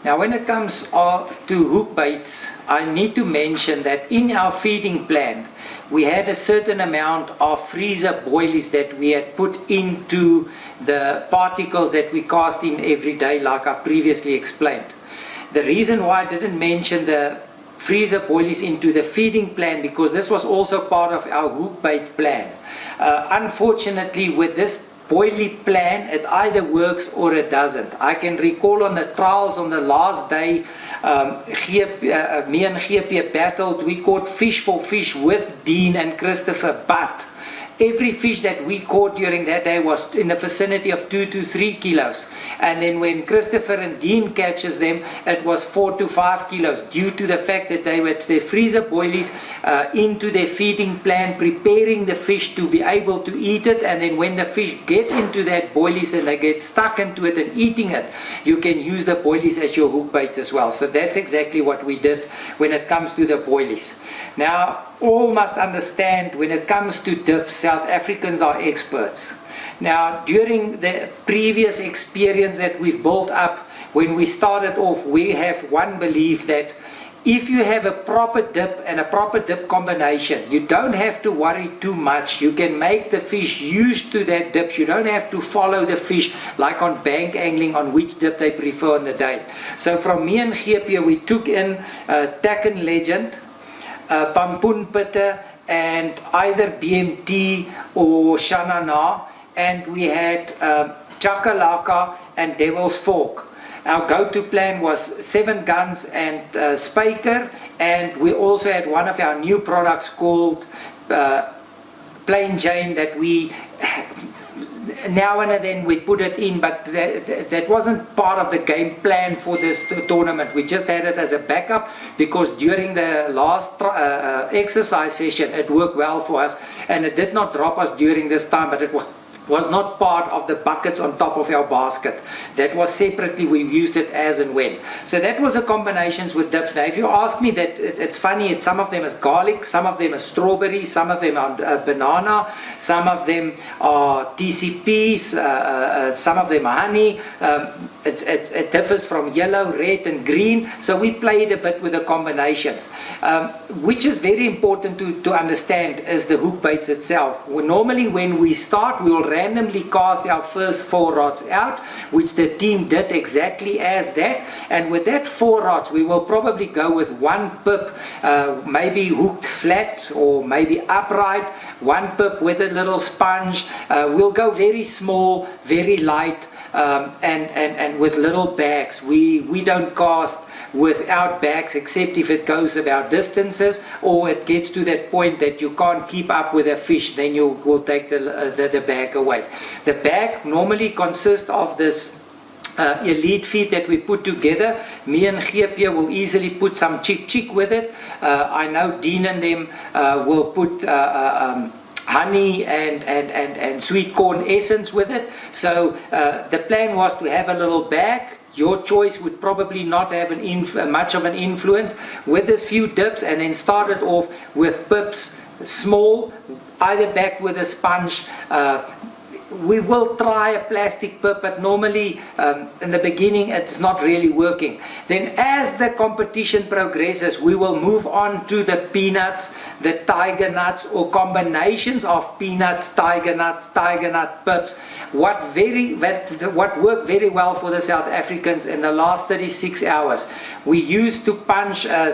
Now when it comes to hook baits, I need to mention that in our feeding plan, we had a certain amount of freezer boilies that we had put into the particles that we cast in every day, like I've previously explained. The reason why I didn't mention the freezer boilies into the feeding plan, because this was also part of our hook bait plan. Unfortunately, with this boilie plan, it either works or it doesn't. I can recall on the trials on the last day, me and GP battled. We caught fish for fish with Dean and Christopher, but every fish that we caught during that day was in the vicinity of 2 to 3 kilos. And then when Christopher and Dean catches them, it was 4 to 5 kilos, due to the fact that they were their freezer boilies into their feeding plan, preparing the fish to be able to eat it. And then when the fish get into that boilies and they get stuck into it and eating it, you can use the boilies as your hook baits as well. So that's exactly what we did when it comes to the boilies. Now, all must understand, when it comes to dips, South Africans are experts. Now, during the previous experience that we've built up, when we started off, we have one belief that if you have a proper dip and a proper dip combination, you don't have to worry too much. You can make the fish used to that dip. You don't have to follow the fish like on bank angling on which dip they prefer on the day. So from me and GP, we took in Tacken Legend, Pampoen Pitte, and either BMT or Shanana, and we had Chakalaka and Devil's Fork. Our go-to plan was 7 guns and Spyker, and we also had one of our new products called Plain Jane that we now and then we put it in, but that wasn't part of the game plan for this tournament. We just had it as a backup because during the last exercise session it worked well for us, and it did not drop us during this time, but it was not part of the buckets on top of our basket. That was separately, we used it as and when. So that was the combinations with dips. Now if you ask me, that it's funny, some of them is garlic, some of them is strawberry, some of them are banana, some of them are TCPs, some of them are honey. It differs from yellow, red and green, so we played a bit with the combinations. Which is very important to understand is the hook baits itself. Normally when we start, we will randomly cast our first 4 rods out, which the team did exactly as that, and with that 4 rods we will probably go with 1 pip, maybe hooked flat or maybe upright, 1 pip with a little sponge. We'll go very small, very light, and with little bags. We don't cast without bags except if it goes about distances or it gets to that point that you can't keep up with a fish, then you will take the bag away. The bag normally consists of this elite feed that we put together. Me and GP will easily put some chick with it. I know Dean and them will put honey and sweet corn essence with it. So the plan was to have a little bag. Your choice would probably not have much of an influence with this few dips, and then started off with pips, small, either backed with a sponge. We will try a plastic pip, but normally in the beginning it's not really working. Then as the competition progresses, we will move on to the peanuts, the tiger nuts, or combinations of peanuts, tiger nut pips. What worked very well for the South Africans in the last 36 hours, we used to punch a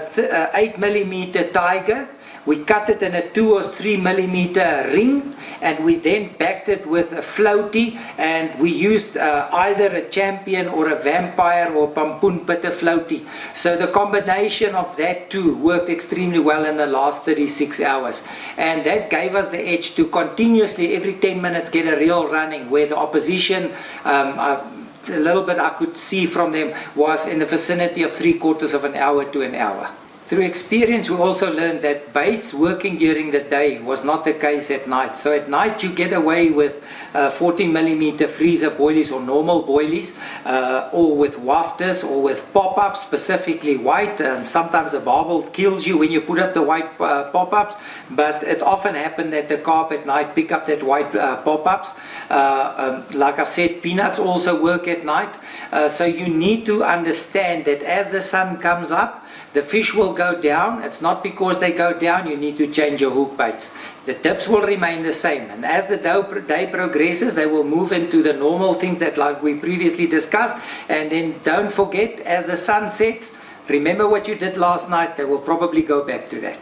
8mm tiger. We cut it in a 2 or 3 millimeter ring, and we then backed it with a floaty, and we used either a Champion or a Vampire or Pampoen Pitte floaty. So the combination of that two worked extremely well in the last 36 hours, and that gave us the edge to continuously every 10 minutes get a reel running, where the opposition, a little bit I could see from them, was in the vicinity of 3/4 of an hour to an hour. Through experience, we also learned that baits working during the day was not the case at night. So at night you get away with 40mm freezer boilies or normal boilies, or with wafters or with pop-ups, specifically white. Sometimes a barbel kills you when you put up the white pop-ups, but it often happened that the carp at night pick up that white pop-ups. Like I've said, peanuts also work at night. So you need to understand that as the sun comes up, the fish will go down. It's not because they go down you need to change your hook baits. The tips will remain the same, and as the day progresses they will move into the normal things that like we previously discussed. And then don't forget, as the sun sets, remember what you did last night. They will probably go back to that.